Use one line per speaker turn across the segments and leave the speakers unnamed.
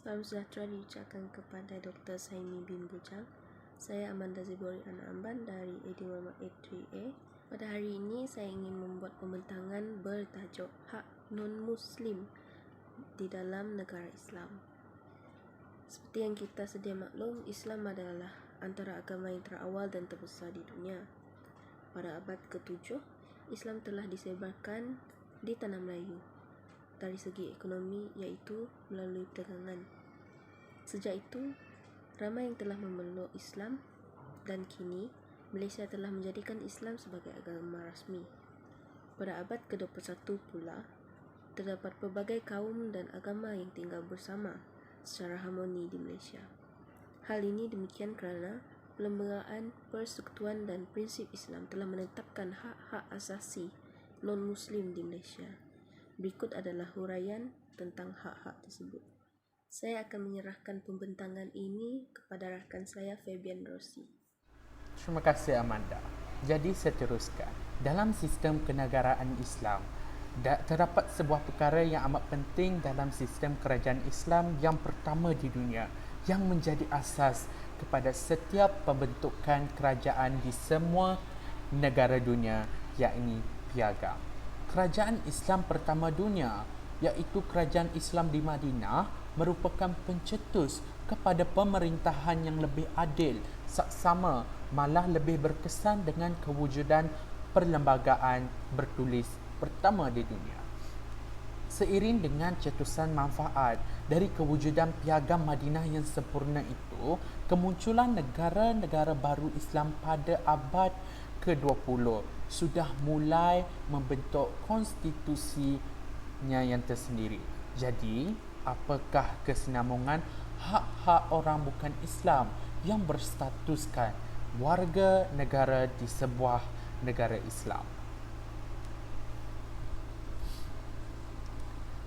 Salam sejahtera diucapkan kepada Dr. Saimi bin Bujang. Saya Amanda Zibori Anak Amban dari AD Muhammad 83A. Pada hari ini saya ingin membuat pembentangan bertajuk Hak Non-Muslim di dalam negara Islam. Seperti yang kita sedia maklum, Islam adalah antara agama yang terawal dan terbesar di dunia. Pada abad ke-7, Islam telah disebarkan di Tanah Melayu dari segi ekonomi, iaitu melalui perdagangan. Sejak itu, ramai yang telah memeluk Islam dan kini Malaysia telah menjadikan Islam sebagai agama rasmi. Pada abad ke-21 pula, terdapat pelbagai kaum dan agama yang tinggal bersama secara harmoni di Malaysia. Hal ini demikian kerana Perlembagaan Persekutuan dan Prinsip Islam telah menetapkan hak-hak asasi non-Muslim di Malaysia. Berikut adalah huraian tentang hak-hak tersebut. Saya akan menyerahkan pembentangan ini kepada rakan saya, Fabian Rossi.
Terima kasih Amanda. Jadi saya teruskan. Dalam sistem kenegaraan Islam, terdapat sebuah perkara yang amat penting dalam sistem kerajaan Islam yang pertama di dunia, yang menjadi asas kepada setiap pembentukan kerajaan di semua negara dunia, yakni piagam. Kerajaan Islam pertama dunia, iaitu Kerajaan Islam di Madinah, merupakan pencetus kepada pemerintahan yang lebih adil, saksama, malah lebih berkesan dengan kewujudan perlembagaan bertulis pertama di dunia. Seiring dengan cetusan manfaat dari kewujudan piagam Madinah yang sempurna itu, kemunculan negara-negara baru Islam pada abad ke-20 sudah mulai membentuk konstitusinya yang tersendiri. Jadi, apakah kesinambungan hak-hak orang bukan Islam yang berstatuskan warga negara di sebuah negara Islam?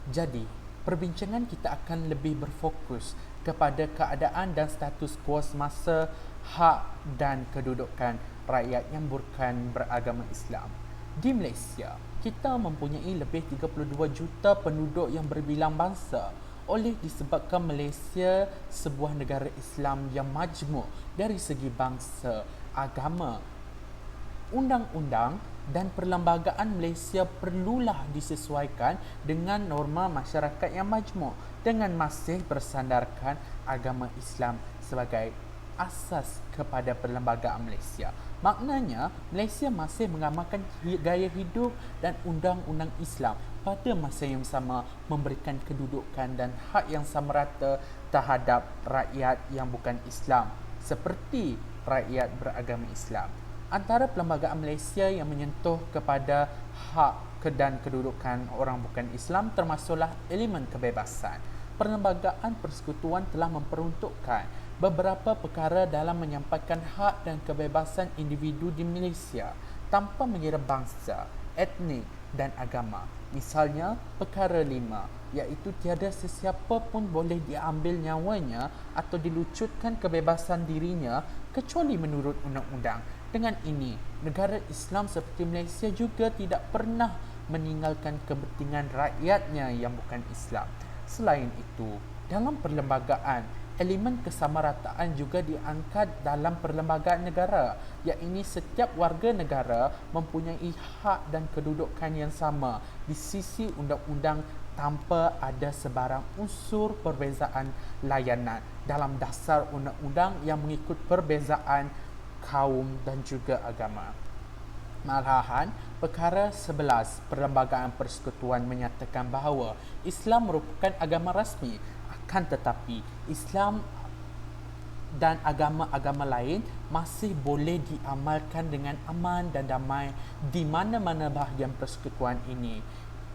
Jadi, perbincangan kita akan lebih berfokus kepada keadaan dan status quo semasa hak dan kedudukan rakyat yang bukan beragama Islam. Di Malaysia, kita mempunyai lebih 32 juta penduduk yang berbilang bangsa. Oleh disebabkan Malaysia sebuah negara Islam yang majmuk dari segi bangsa, agama, undang-undang dan perlembagaan Malaysia perlulah disesuaikan dengan norma masyarakat yang majmuk dengan masih bersandarkan agama Islam sebagai asas kepada perlembagaan Malaysia. Maknanya, Malaysia masih mengamalkan gaya hidup dan undang-undang Islam pada masa yang sama memberikan kedudukan dan hak yang sama rata terhadap rakyat yang bukan Islam seperti rakyat beragama Islam. Antara perlembagaan Malaysia yang menyentuh kepada hak dan kedudukan orang bukan Islam termasuklah elemen kebebasan. Perlembagaan Persekutuan telah memperuntukkan beberapa perkara dalam menyampaikan hak dan kebebasan individu di Malaysia tanpa mengira bangsa, etnik dan agama. Misalnya, perkara 5, iaitu tiada sesiapa pun boleh diambil nyawanya atau dilucutkan kebebasan dirinya kecuali menurut undang-undang. Dengan ini, negara Islam seperti Malaysia juga tidak pernah meninggalkan kepentingan rakyatnya yang bukan Islam. Selain itu, dalam perlembagaan, elemen kesamarataan juga diangkat dalam perlembagaan negara, iaitu setiap warga negara mempunyai hak dan kedudukan yang sama di sisi undang-undang tanpa ada sebarang unsur perbezaan layanan dalam dasar undang-undang yang mengikut perbezaan kaum dan juga agama. Malahan, perkara 11 Perlembagaan Persekutuan menyatakan bahawa Islam merupakan agama rasmi, akan tetapi Islam dan agama-agama lain masih boleh diamalkan dengan aman dan damai di mana-mana bahagian persekutuan ini.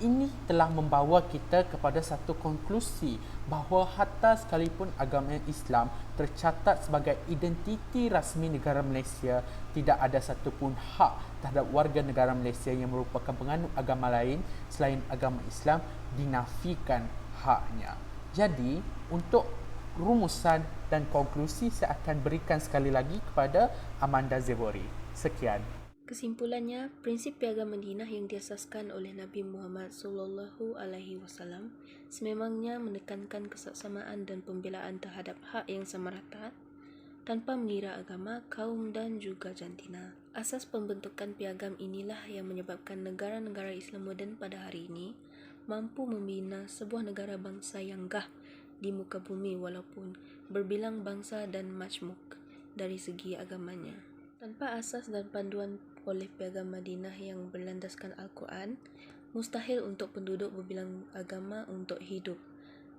Ini telah membawa kita kepada satu konklusi bahawa hatta sekalipun agama Islam tercatat sebagai identiti rasmi negara Malaysia, tidak ada satupun hak terhadap warga negara Malaysia yang merupakan penganut agama lain selain agama Islam dinafikan haknya. Jadi, untuk rumusan dan konklusi saya akan berikan sekali lagi kepada Amanda Zibori. Sekian.
Kesimpulannya, prinsip Piagam Madinah yang diasaskan oleh Nabi Muhammad SAW sememangnya menekankan kesesamaan dan pembelaan terhadap hak yang sama rata tanpa mengira agama, kaum dan juga jantina. Asas pembentukan piagam inilah yang menyebabkan negara-negara Islam moden pada hari ini mampu membina sebuah negara bangsa yang gah di muka bumi walaupun berbilang bangsa dan majmuk dari segi agamanya. Tanpa asas dan panduan oleh Piagam Madinah yang berlandaskan Al-Quran, mustahil untuk penduduk berbilang agama untuk hidup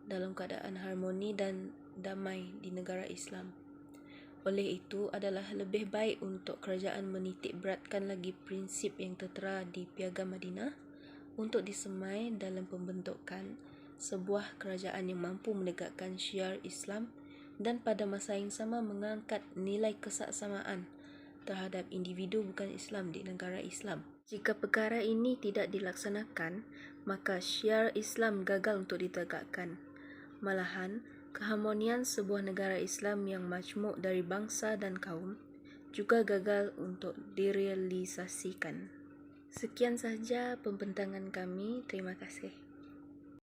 dalam keadaan harmoni dan damai di negara Islam. Oleh itu, adalah lebih baik untuk kerajaan menitik beratkan lagi prinsip yang tertera di Piagam Madinah untuk disemai dalam pembentukan sebuah kerajaan yang mampu menegakkan syiar Islam dan pada masa yang sama mengangkat nilai kesaksamaan terhadap individu bukan Islam di negara Islam. Jika perkara ini tidak dilaksanakan, maka syiar Islam gagal untuk ditegakkan. Malahan, keharmonian sebuah negara Islam yang majmuk dari bangsa dan kaum juga gagal untuk direalisasikan. Sekian sahaja pembentangan kami. Terima kasih.